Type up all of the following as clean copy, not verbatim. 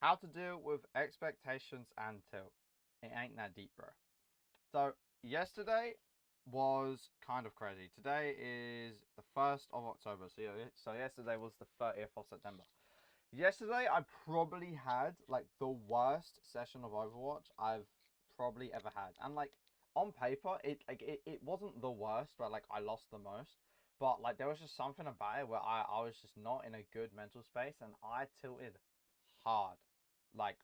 How to deal with expectations and tilt. It ain't that deep, bro. So, yesterday was kind of crazy. Today is the 1st of October. So yesterday was the 30th of September. Yesterday, I probably had like the worst session of Overwatch I've probably ever had. And like on paper, it wasn't the worst, but like I lost the most. But like there was just something about it where I was just not in a good mental space and I tilted hard. I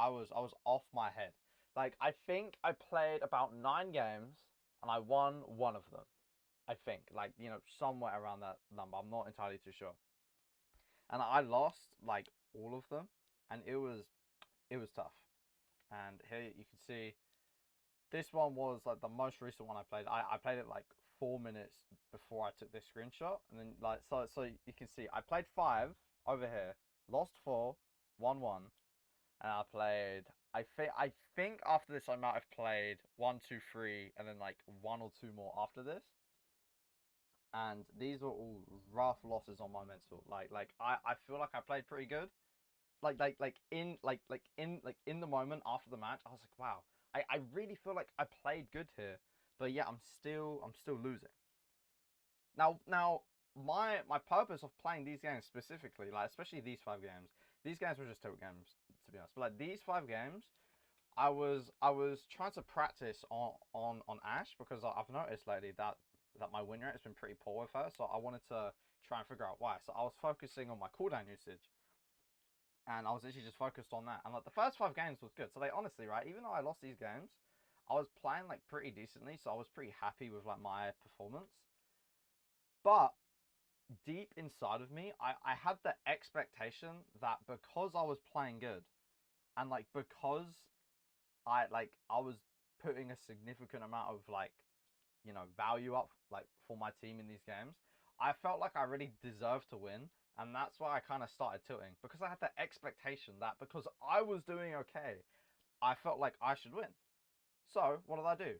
was off my head. Like I think I played about 9 games and I won one of them. I think like somewhere around that number. I'm not entirely too sure. And I lost like all of them, and it was tough. And here you can see this one was like the most recent one I played. I played it like 4 minutes before I took this screenshot, and then like so you can see I played 5 over here, lost 4, won 1, and I think after this I might have played 1, 2, 3, and then like one or two more after this. And these were all rough losses on my mental. I feel like I played pretty good. In the moment after the match, I was like, wow, I really feel like I played good here, but yeah, I'm still losing. Now my purpose of playing these games specifically, like especially these games were just total games to be honest. But like these 5 games, I was trying to practice on Ash because I've noticed lately that my win rate has been pretty poor with her, so I wanted to try and figure out why. So I was focusing on my cooldown usage, and I was literally just focused on that. And like the first 5 games was good. So they honestly, right, even though I lost these games, I was playing like pretty decently, so I was pretty happy with like my performance. But deep inside of me, I had the expectation that because I was playing good and like because I was putting a significant amount of like value up like for my team in these games, I felt like I really deserved to win, and that's why I kind of started tilting because I had the expectation that because I was doing okay, I felt like I should win. So what did I do?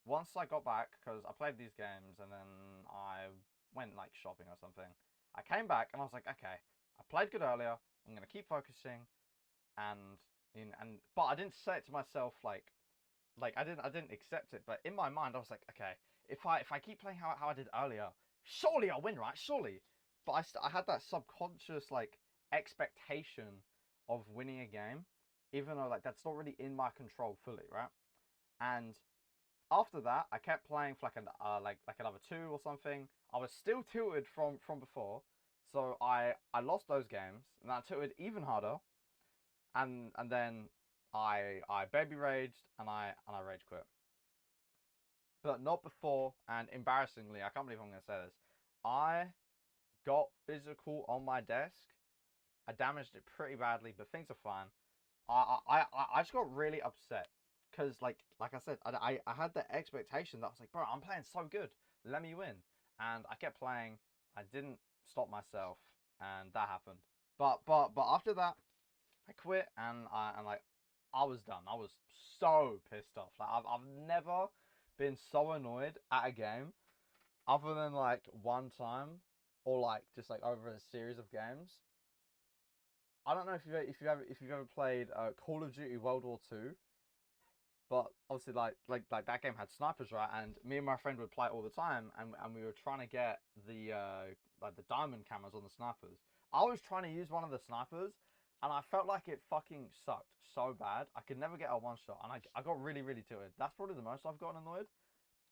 Once I got back, because I played these games and then I went like shopping or something, I came back and I was like, okay, I played good earlier. I'm gonna keep focusing, and but I didn't say it to myself like I didn't accept it, but in my mind I was like, okay, if I keep playing how I did earlier, surely I'll win, right? Surely. But I had that subconscious like expectation of winning a game, even though like that's not really in my control fully, right? And after that, I kept playing for like another 2 or something. I was still tilted from before, so I lost those games, and I tilted even harder, and then I baby raged and I rage quit. But not before, and embarrassingly, I can't believe I'm gonna say this. I got physical on my desk. I damaged it pretty badly, but things are fine. I just got really upset because like I said, I had the expectation that I was like, bro, I'm playing so good. Let me win, and I kept playing. I didn't stop myself, and that happened. But after that, I quit, and like I was done. I was so pissed off. Like I've never been so annoyed at a game other than like one time or like just like over a series of games. I don't know if you've ever played Call of Duty World War Two, but obviously like that game had snipers, right? And me and my friend would play it all the time, and we were trying to get the like the diamond cameras on the snipers. I was trying to use one of the snipers, and I felt like it fucking sucked so bad. I could never get a one shot, and I got really tilted. That's probably the most I've gotten annoyed,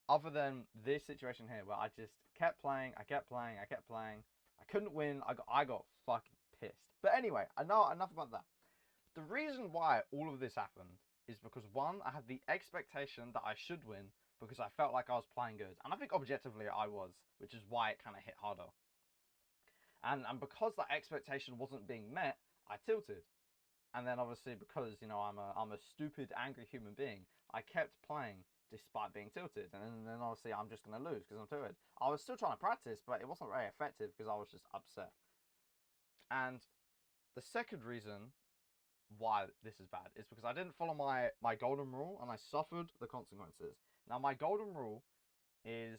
other than this situation here where I just kept playing, I kept playing, I kept playing. I couldn't win. I got fucking pissed. But anyway, I know enough about that. The reason why all of this happened is because one, I had the expectation that I should win because I felt like I was playing good, and I think objectively I was, which is why it kind of hit harder. And because that expectation wasn't being met, I tilted. And then obviously because I'm a stupid angry human being, I kept playing despite being tilted, and then obviously I'm just gonna lose because I'm tilted. I was still trying to practice, but it wasn't very effective because I was just upset. And the second reason why this is bad is because I didn't follow my golden rule and I suffered the consequences. Now my golden rule is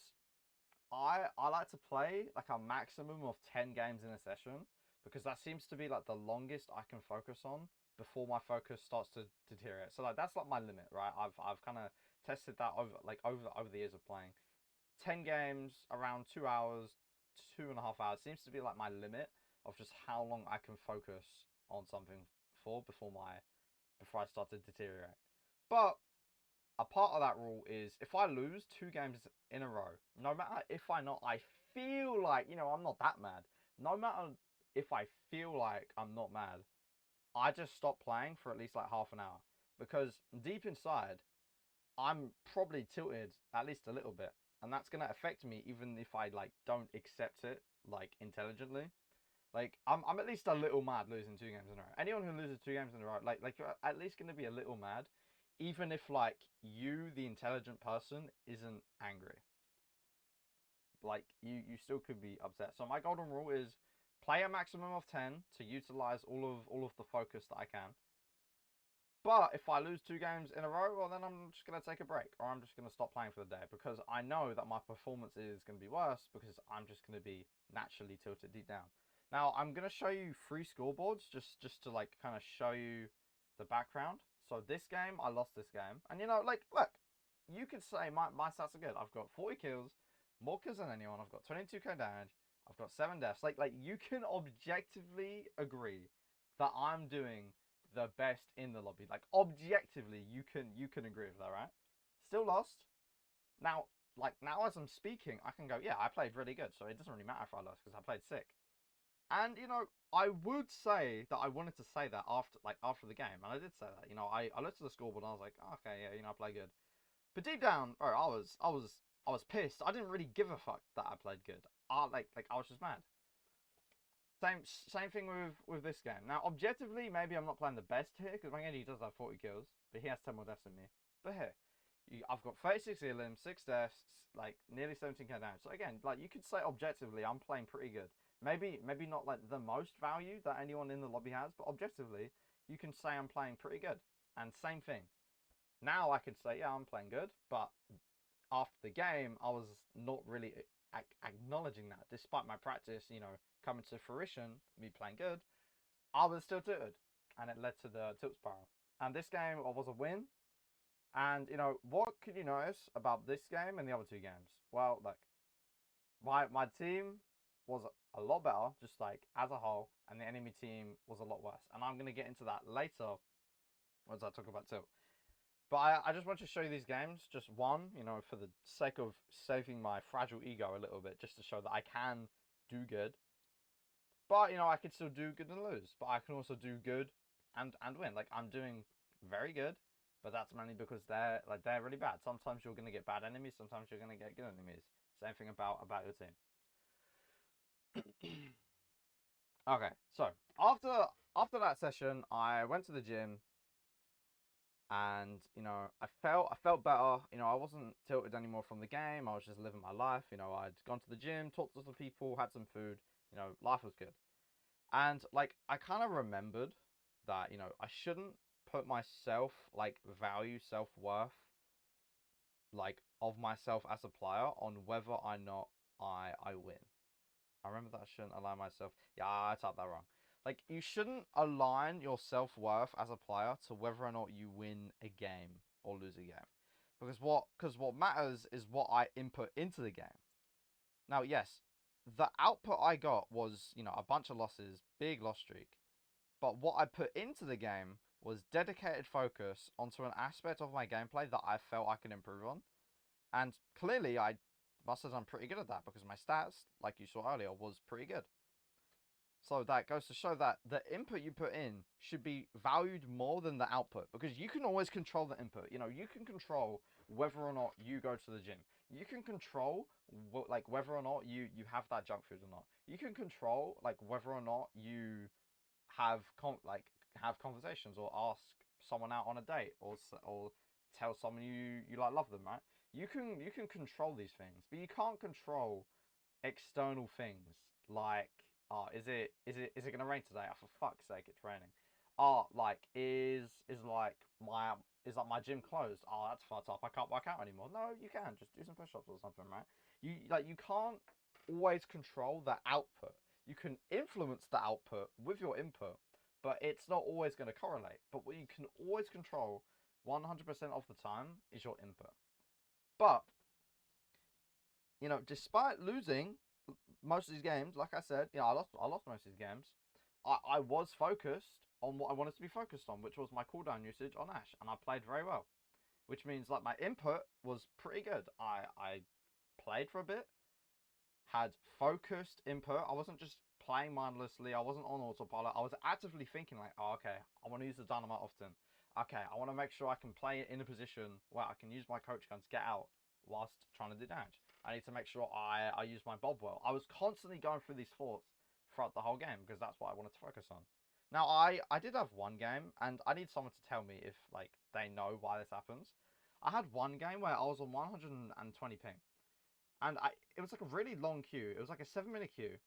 I like to play like a maximum of 10 games in a session because that seems to be like the longest I can focus on before my focus starts to deteriorate. So like that's like my limit, right? I've kind of tested that over the years of playing. 10 games around 2 hours, 2.5 hours seems to be like my limit of just how long I can focus on something for before I start to deteriorate. But a part of that rule is if I lose 2 games in a row, no matter if I feel like, I'm not that mad. No matter if I feel like I'm not mad, I just stop playing for at least like half an hour. Because deep inside, I'm probably tilted at least a little bit. And that's going to affect me even if I like don't accept it like intelligently. Like I'm at least a little mad losing 2 games in a row. Anyone who loses 2 games in a row, like you're at least gonna be a little mad, even if like you, the intelligent person, isn't angry. Like you still could be upset. So my golden rule is play a maximum of 10 to utilize all of the focus that I can. But if I lose 2 games in a row, well then I'm just gonna take a break, or I'm just gonna stop playing for the day because I know that my performance is gonna be worse because I'm just gonna be naturally tilted deep down. Now I'm gonna show you 3 scoreboards just to like kind of show you the background. So this game, I lost this game, and like look, you could say my stats are good. I've got 40 kills, more kills than anyone. I've got 22k damage. I've got 7 deaths. Like you can objectively agree that I'm doing the best in the lobby. Like objectively, you can agree with that, right? Still lost. Now, like now as I'm speaking, I can go, yeah, I played really good, so it doesn't really matter if I lost because I played sick. And I would say that I wanted to say that after the game, and I did say that. I looked at the scoreboard and I was like, oh, okay, yeah, I play good. But deep down, bro, I was pissed. I didn't really give a fuck that I played good. I was just mad. Same thing with this game. Now, objectively, maybe I'm not playing the best here because he does have 40 kills, but he has 10 more deaths than me. But here, I've got 36 elims, 6 deaths, like nearly 17k damage. So again, like you could say objectively, I'm playing pretty good. Maybe not like the most value that anyone in the lobby has, but objectively, you can say I'm playing pretty good. And same thing. Now I could say, yeah, I'm playing good, but after the game, I was not really acknowledging that, despite my practice, coming to fruition, me playing good, I was still tilted, and it led to the tilt spiral. And this game was a win. And what could you notice about this game and the other 2 games? Well, like my team was a lot better, just like as a whole, and the enemy team was a lot worse. And I'm gonna get into that later once I talk about tilt. But I just want to show you these games, just one, for the sake of saving my fragile ego a little bit, just to show that I can do good. But, I can still do good and lose. But I can also do good and win. Like, I'm doing very good, but that's mainly because they're really bad. Sometimes you're going to get bad enemies, sometimes you're going to get good enemies. Same thing about your team. Okay, so after that session, I went to the gym, and I felt better. I wasn't tilted anymore from the game. I was just living my life. I'd gone to the gym, talked to some people, had some food. Life was good. And like I kind of remembered that I shouldn't put myself like value self-worth like of myself as a player on whether or not I win. I remember that I shouldn't align myself. Yeah, I typed that wrong. Like, you shouldn't align your self-worth as a player to whether or not you win a game or lose a game. Because what matters is what I input into the game. Now, yes, the output I got was, a bunch of losses, big loss streak. But what I put into the game was dedicated focus onto an aspect of my gameplay that I felt I could improve on. And clearly, I must have done pretty good at that because my stats, like you saw earlier, was pretty good. So that goes to show that the input you put in should be valued more than the output, because you can always control the input. You can control whether or not you go to the gym. You can control whether or not you have that junk food or not. You can control like whether or not you have have conversations or ask someone out on a date or tell someone you like love them, right? You can control these things, but you can't control external things like, oh, is it gonna rain today? Oh, for fuck's sake, it's raining. Oh, like my gym closed? Oh, that's fucked up. I can't work out anymore. No, you can just do some push-ups or something, right? You can't always control the output. you can influence the output with your input, but it's not always going to correlate. But what you can always control 100% of the time is your input. But, despite losing most of these games, like I said, I lost most of these games. I was focused on what I wanted to be focused on, which was my cooldown usage on Ashe, and I played very well. Which means like my input was pretty good. I played for a bit, had focused input. I wasn't just playing mindlessly. I wasn't on autopilot. I was actively thinking like, oh, okay, I want to use the dynamite often. Okay, I want to make sure I can play it in a position where I can use my coach gun to get out whilst trying to do damage. I need to make sure I use my bob well. I was constantly going through these thoughts throughout the whole game because that's what I wanted to focus on. Now, I did have one game, and I need someone to tell me if, like, they know why this happens. I had one game where I was on 120 ping, and it was like a really long queue. It was like a 7-minute queue,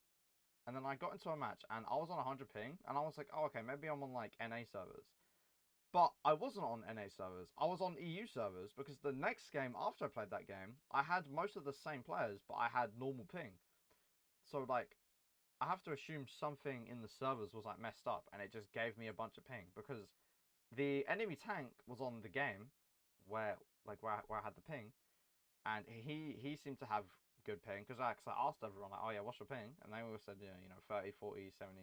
and then I got into a match, and I was on 100 ping, and I was like, oh, okay, maybe I'm on, like, NA servers. But I wasn't on NA servers. I was on EU servers, because the next game after I played that game, I had most of the same players, but I had normal ping. So, like, I have to assume something in the servers was like messed up, and it just gave me a bunch of ping because the enemy tank was on the game where I had the ping, and he seemed to have good ping because I asked everyone like, oh yeah, what's your ping? And they all said 30, 40, 70,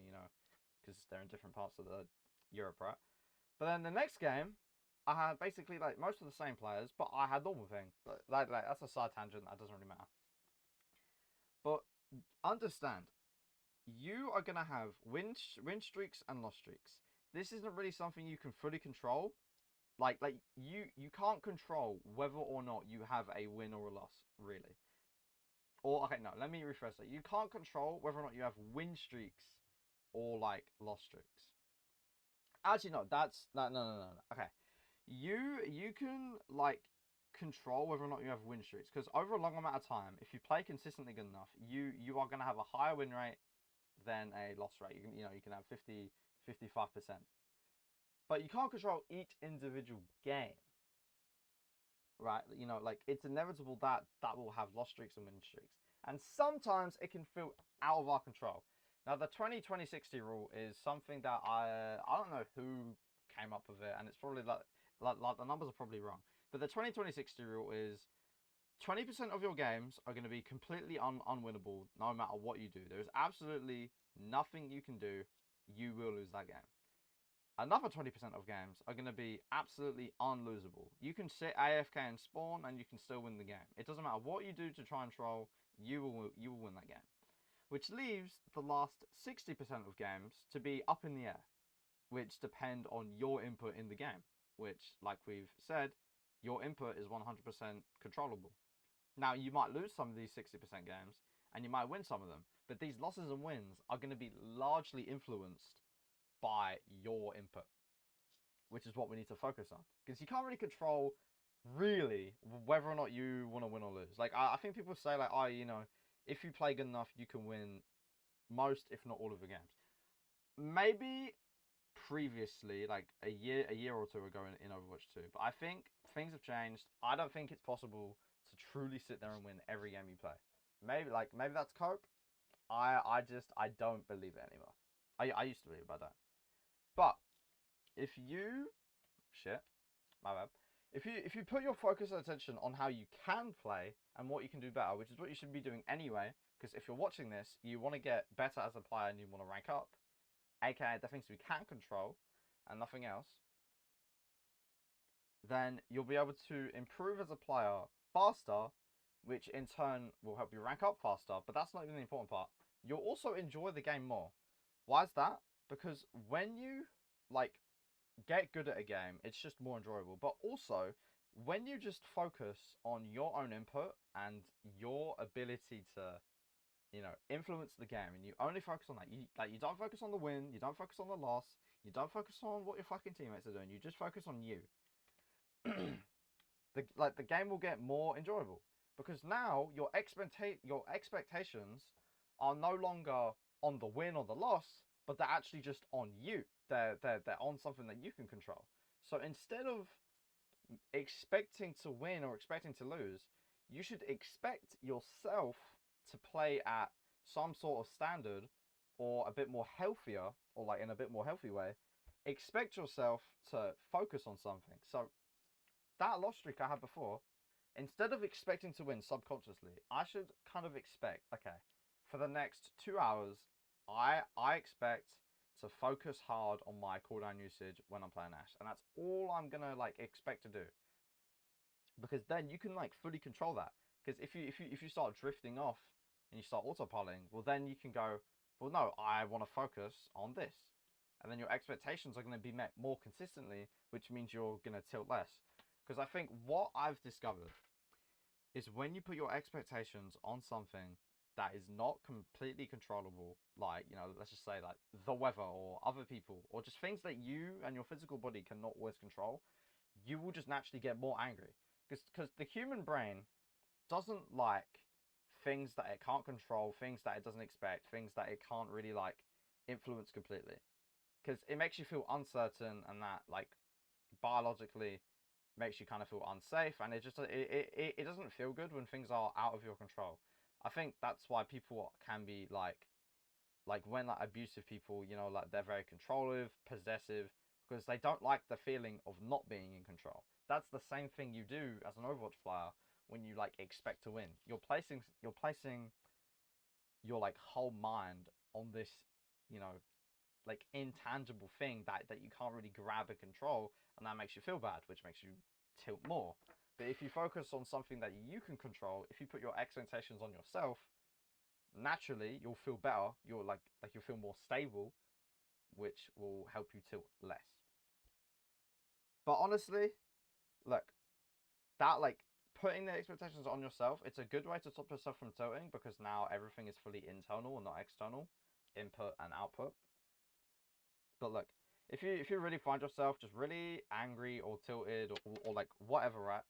because they're in different parts of the Europe, right? But then the next game, I had basically like most of the same players, but I had normal ping. But like that's a side tangent. That doesn't really matter. But understand, you are going to have win streaks and loss streaks. This isn't really something you can fully control. Like you can't control whether or not you have a win or a loss, really. Or okay, no, let me rephrase that. You can't control whether or not you have win streaks or like loss streaks. Actually, no, no. Okay, you can like control whether or not you have win streaks because over a long amount of time, if you play consistently good enough, you are going to have a higher win rate than a loss rate. You can have 55%. But you can't control each individual game. Right? Like it's inevitable that will have loss streaks and win streaks. And sometimes it can feel out of our control. Now the 20-20-60 rule is something that I don't know who came up with it, and it's probably like the numbers are probably wrong. But the 20-20-60 rule is 20% of your games are going to be completely unwinnable no matter what you do. There's absolutely nothing you can do. You will lose that game. Another 20% of games are going to be absolutely unlosable. You can sit AFK and spawn and you can still win the game. It doesn't matter what you do to try and troll, you will win that game. Which leaves the last 60% of games to be up in the air, which depend on your input in the game, which, like we've said, your input is 100% controllable. Now, you might lose some of these 60% games, and you might win some of them, but these losses and wins are going to be largely influenced by your input, which is what we need to focus on. Because you can't really control, really, whether or not you want to win or lose. Like, I think people say, like, oh, if you play good enough, you can win most, if not all of the games. Maybe previously, like a year or two ago in Overwatch 2, but I think things have changed. I don't think it's possible to truly sit there and win every game you play. Maybe that's cope. I don't believe it anymore. I used to believe it, but I don't. But if you my bad. If you put your focus and attention on how you can play and what you can do better, which is what you should be doing anyway, because if you're watching this, you want to get better as a player and you want to rank up, aka the things we can control and nothing else, then you'll be able to improve as a player faster, which in turn will help you rank up faster. But that's not even the important part. You'll also enjoy the game more. Why is that? Because when you like get good at a game, it's just more enjoyable. But also, when you just focus on your own input and your ability to, influence the game, and you only focus on that, you don't focus on the win, you don't focus on the loss, you don't focus on what your fucking teammates are doing. You just focus on you. the game will get more enjoyable because now your expectations are no longer on the win or the loss, but they're actually just on you. They're on something that you can control. So instead of expecting to win or expecting to lose, you should expect yourself to play at some sort of standard or a bit more healthier, or like in a bit more healthy way, expect yourself to focus on something. So that loss streak I had before, instead of expecting to win subconsciously, I should kind of expect, okay, for the next 2 hours, I expect to focus hard on my cooldown usage when I'm playing Ash, and that's all I'm gonna like expect to do. Because then you can like fully control that. Because if you start drifting off and you start autopiloting, well then you can go, well no, I want to focus on this, and then your expectations are going to be met more consistently, which means you're going to tilt less. Because I think what I've discovered is when you put your expectations on something that is not completely controllable, like, you know, let's just say like the weather or other people, or just things that you and your physical body cannot always control, you will just naturally get more angry. Because the human brain doesn't like things that it can't control, things that it doesn't expect, things that it can't really like influence completely. Because it makes you feel uncertain, and that like biologically makes you kind of feel unsafe, and it doesn't feel good when things are out of your control. I think that's why people can be like when like abusive people, you know, like they're very controlling, possessive, because they don't like the feeling of not being in control. That's the same thing you do as an Overwatch player when you like expect to win. You're placing your like whole mind on this, you know, like intangible thing that you can't really grab and control, and that makes you feel bad, which makes you tilt more. But if you focus on something that you can control, if you put your expectations on yourself, naturally you'll feel better. You'll like you'll feel more stable, which will help you tilt less. But honestly, look, that like putting the expectations on yourself, it's a good way to stop yourself from tilting, because now everything is fully internal and not external, input and output. But look, if you really find yourself just really angry or tilted, or like whatever, right,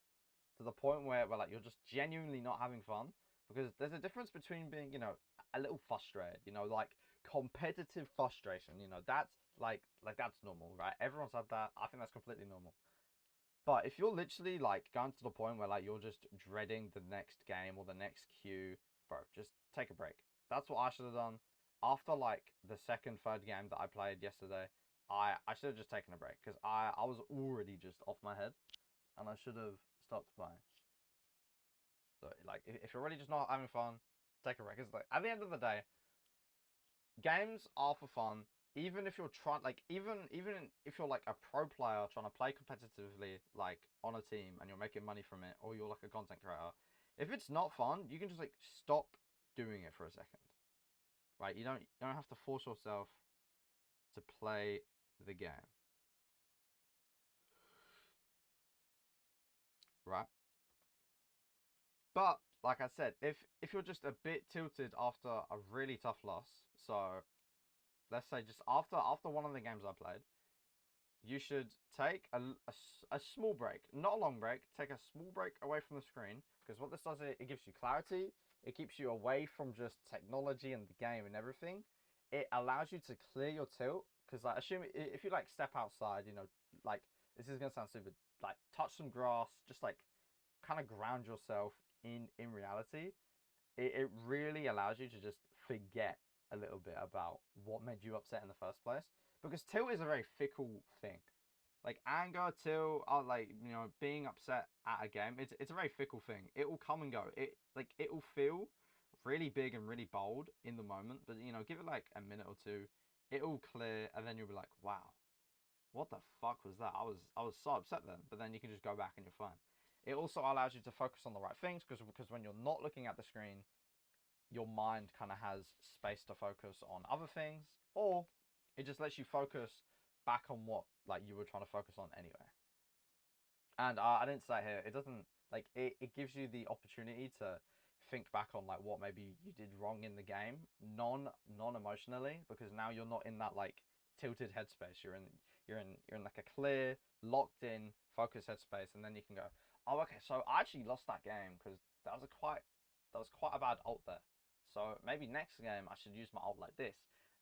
to the point where like you're just genuinely not having fun, because there's a difference between being, you know, a little frustrated, you know, like competitive frustration, you know, that's like that's normal, right? Everyone's had that. I think that's completely normal. But if you're literally like going to the point where like you're just dreading the next game or the next queue, bro, just take a break. That's what I should have done. After like the second, third game that I played yesterday, I should have just taken a break, because I was already just off my head, and I should have stopped playing. So like if you're really just not having fun, take a break. It's like at the end of the day, games are for fun. Even if you're trying, like even if you're like a pro player trying to play competitively, like on a team, and you're making money from it, or you're like a content creator, if it's not fun, you can just like stop doing it for a second, right? You don't have to force yourself to play the game, right? But like I said, if you're just a bit tilted after a really tough loss, so let's say just after one of the games I played, you should take a small break, not a long break. Take a small break away from the screen, because what this does, it gives you clarity. It keeps you away from just technology and the game and everything. It allows you to clear your tilt, because like assume if you like step outside, you know, like this is gonna sound stupid, like touch some grass, just like kind of ground yourself in reality. It really allows you to just forget a little bit about what made you upset in the first place, because tilt is a very fickle thing. Like anger, tilt, or like, you know, being upset at a game, it's a very fickle thing. It will come and go. It will feel really big and really bold in the moment, but you know, give it like a minute or two, it will clear, and then you'll be like, wow, what the fuck was that? I was so upset then. But then you can just go back and you're fine. It also allows you to focus on the right things, because when you're not looking at the screen, your mind kind of has space to focus on other things, or it just lets you focus back on what like you were trying to focus on anyway. And I didn't say here, it doesn't like it gives you the opportunity to think back on like what maybe you did wrong in the game, non emotionally, because now you're not in that like tilted headspace. You're in like a clear, locked in, focused headspace, and then you can go, oh okay, so I actually lost that game because that was quite a bad ult there. So maybe next game I should use my ult like this.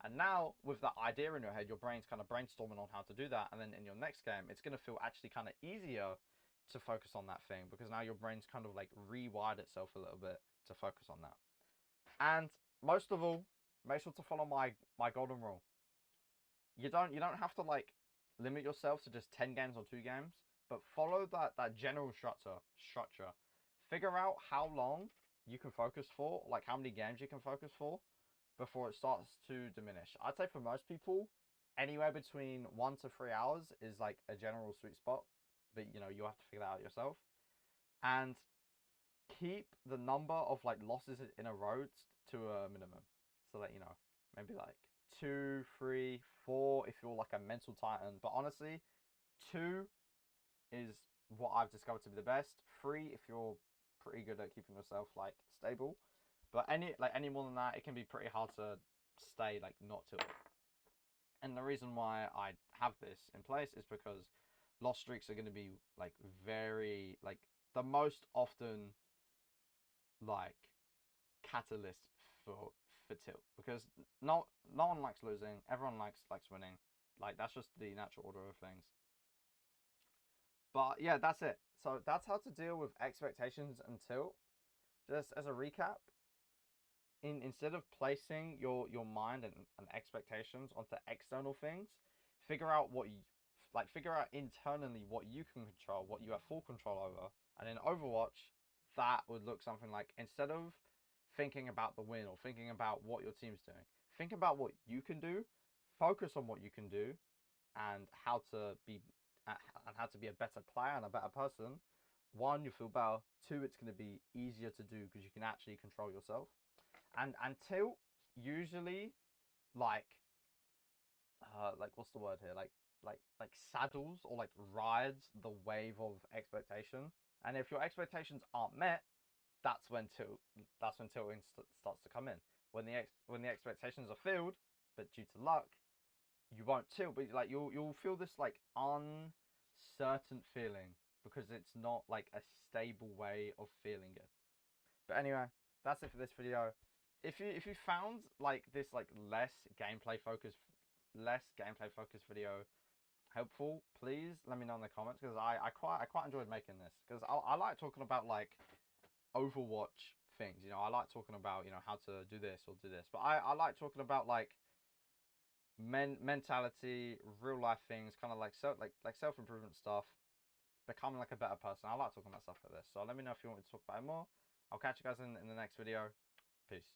And now with that idea in your head, your brain's kind of brainstorming on how to do that, and then in your next game, it's gonna feel actually kind of easier to focus on that thing, because now your brain's kind of like rewired itself a little bit to focus on that. And most of all, make sure to follow my golden rule. You don't have to like limit yourself to just 10 games or 2 games, but follow that general structure. Figure out how long you can focus for, like how many games you can focus for before it starts to diminish. I'd say for most people, anywhere between 1 to 3 hours is like a general sweet spot, but you know, you have to figure that out yourself. And keep the number of like losses in a row to a minimum, so that you know, maybe like 2, 3, 4 if you're like a mental titan. But honestly, 2 is what I've discovered to be the best. 3 if you're pretty good at keeping yourself like stable. But any more than that, it can be pretty hard to stay like not tilted. And the reason why I have this in place is because loss streaks are going to be like very like the most often like catalyst for tilt, because no one likes losing, everyone likes winning. Like that's just the natural order of things. But yeah, that's it. So that's how to deal with expectations and tilt. Just as a recap, instead of placing your mind and expectations onto external things, figure out figure out internally what you can control, what you have full control over. And in Overwatch, that would look something like, instead of thinking about the win or thinking about what your team's doing, think about what you can do, focus on what you can do, and how to be a better player and a better person. One, you feel better. Two, it's going to be easier to do because you can actually control yourself. And tilt usually like what's the word here, like saddles or like rides the wave of expectation. And if your expectations aren't met, that's when tilting starts to come in. When the expectations are filled, but due to luck, you won't tilt. But like you'll feel this like uncertain feeling because it's not like a stable way of feeling it. But anyway, that's it for this video. If you found like this like less gameplay focused video helpful, please let me know in the comments, because I quite enjoyed making this, because I like talking about like Overwatch things. You know, I like talking about, you know, how to do this or do this, but I like talking about like mentality, real life things, kind of like self improvement stuff, becoming like a better person. I like talking about stuff like this. So let me know if you want me to talk about it more. I'll catch you guys in the next video. Peace.